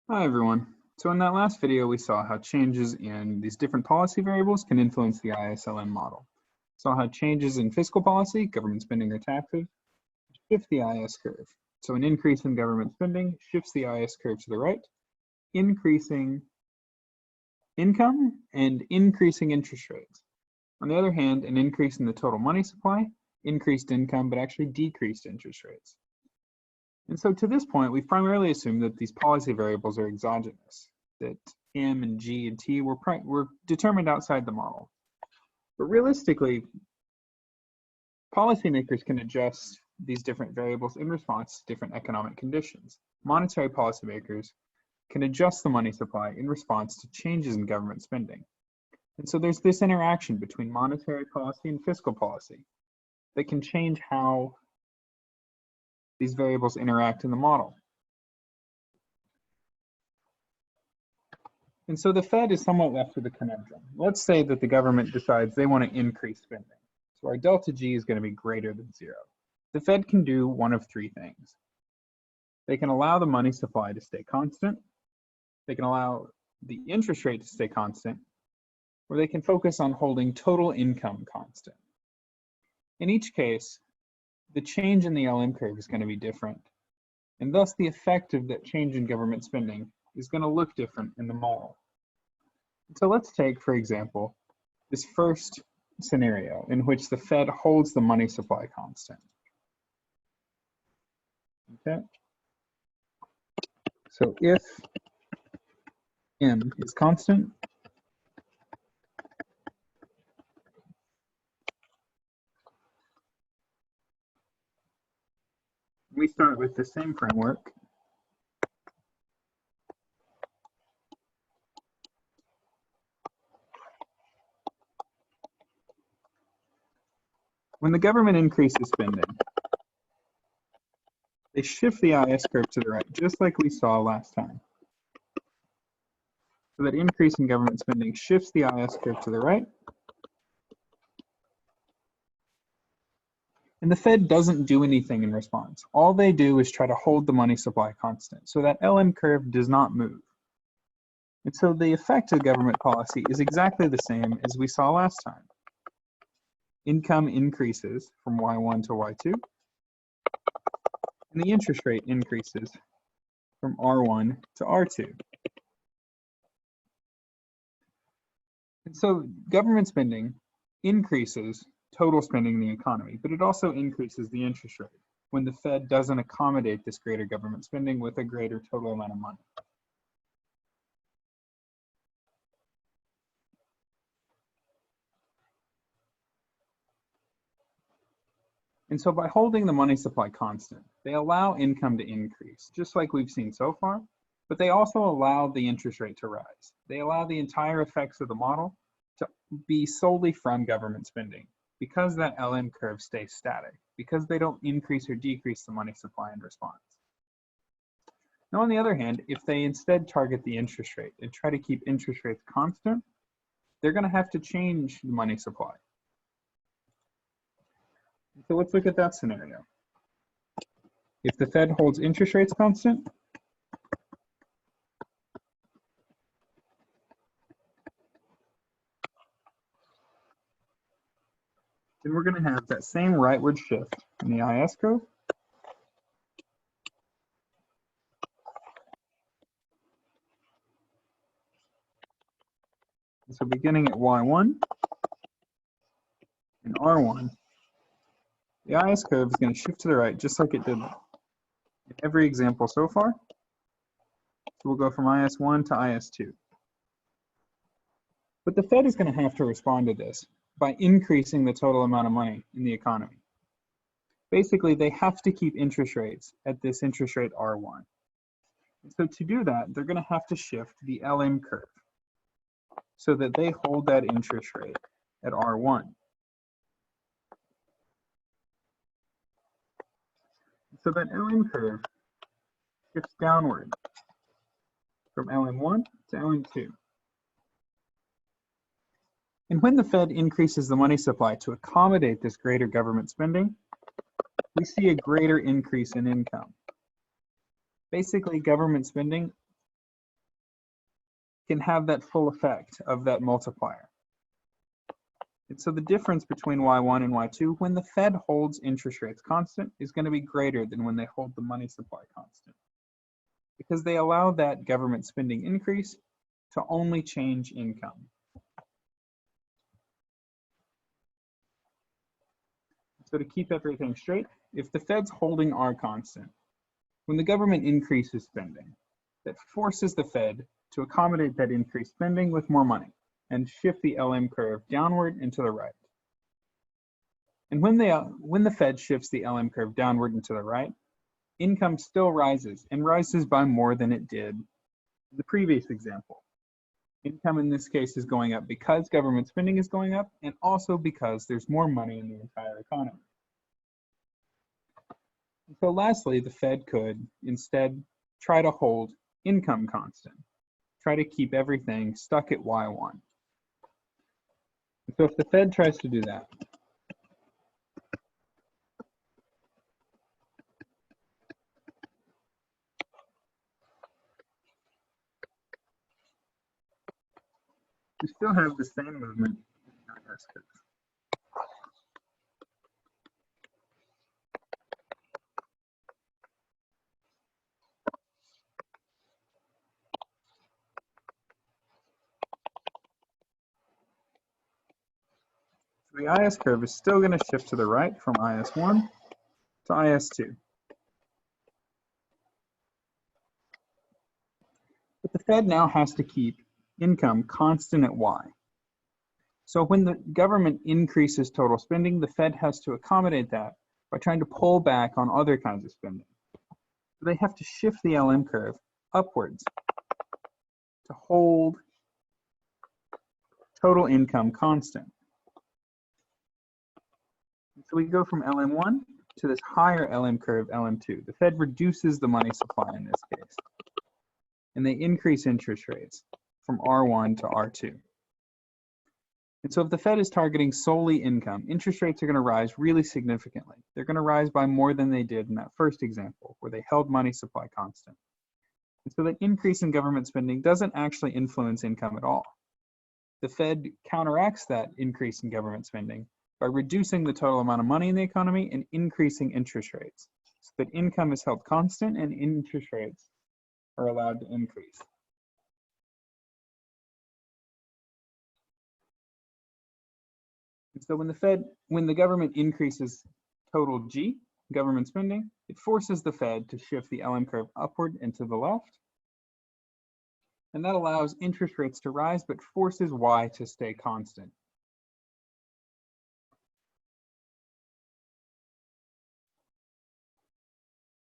Hi everyone. So in that last video, we saw how changes in these different policy variables can influence the ISLM model. Saw how changes in fiscal policy, government spending or taxes, shift the IS curve. So an increase in government spending shifts the IS curve to the right, increasing income and increasing interest rates. On the other hand, an increase in the total money supply increased income but actually decreased interest rates. And so to this point, we've primarily assumed that these policy variables are exogenous, that M and G and T were determined outside the model. But realistically, policymakers can adjust these different variables in response to different economic conditions. Monetary policymakers can adjust the money supply in response to changes in government spending. And so there's this interaction between monetary policy and fiscal policy that can change how these variables interact in the model. And so the Fed is somewhat left with a conundrum. Let's say that the government decides they want to increase spending. So our delta G is going to be greater than 0. The Fed can do one of three things. They can allow the money supply to stay constant, they can allow the interest rate to stay constant, or they can focus on holding total income constant. In each case, the change in the LM curve is going to be different, and thus the effect of that change in government spending is going to look different in the model. So let's take, for example, this first scenario in which the Fed holds the money supply constant. Okay. So if M is constant, we start with the same framework. When the government increases spending, they shift the IS curve to the right, just like we saw last time. So that increase in government spending shifts the IS curve to the right. And the Fed doesn't do anything in response. All they do is try to hold the money supply constant, so that LM curve does not move. And so the effect of government policy is exactly the same as we saw last time. Income increases from Y1 to Y2, and the interest rate increases from R1 to R2. And so government spending increases total spending in the economy, but it also increases the interest rate when the Fed doesn't accommodate this greater government spending with a greater total amount of money. And so by holding the money supply constant, they allow income to increase, just like we've seen so far, but they also allow the interest rate to rise. They allow the entire effects of the model to be solely from government spending, because that LM curve stays static, because they don't increase or decrease the money supply in response. Now, on the other hand, if they instead target the interest rate and try to keep interest rates constant, they're going to have to change the money supply. So let's look at that scenario. If the Fed holds interest rates constant, then we're going to have that same rightward shift in the IS curve. So beginning at Y1 and R1, the IS curve is going to shift to the right just like it did in every example so far. So we'll go from IS1 to IS2. But the Fed is going to have to respond to this by increasing the total amount of money in the economy. Basically, they have to keep interest rates at this interest rate R1. And so to do that, they're going to have to shift the LM curve so that they hold that interest rate at R1. So that LM curve shifts downward from LM1 to LM2. And when the Fed increases the money supply to accommodate this greater government spending, we see a greater increase in income. Basically, government spending can have that full effect of that multiplier. And so the difference between Y1 and Y2, when the Fed holds interest rates constant, is going to be greater than when they hold the money supply constant, because they allow that government spending increase to only change income. So to keep everything straight, if the Fed's holding R constant, when the government increases spending, that forces the Fed to accommodate that increased spending with more money and shift the LM curve downward and to the right. And when the Fed shifts the LM curve downward and to the right, income still rises, and rises by more than it did in the previous example. Income in this case is going up because government spending is going up, and also because there's more money in the entire economy. So lastly, the Fed could instead try to hold income constant, try to keep everything stuck at Y1. So if the Fed tries to do that, we still have the same movement in the S curve. So the IS curve is still going to shift to the right from IS1 to IS2. But the Fed now has to keep income constant at Y. So when the government increases total spending, the Fed has to accommodate that by trying to pull back on other kinds of spending. So they have to shift the LM curve upwards to hold total income constant. So we go from LM1 to this higher LM curve, LM2. The Fed reduces the money supply in this case, and they increase interest rates from R1 to R2. And so if the Fed is targeting solely income, interest rates are going to rise really significantly. They're going to rise by more than they did in that first example, where they held money supply constant. And so that increase in government spending doesn't actually influence income at all. The Fed counteracts that increase in government spending by reducing the total amount of money in the economy and increasing interest rates, so that income is held constant and interest rates are allowed to increase. And so when the government increases total G, government spending, it forces the Fed to shift the LM curve upward and to the left. And that allows interest rates to rise, but forces Y to stay constant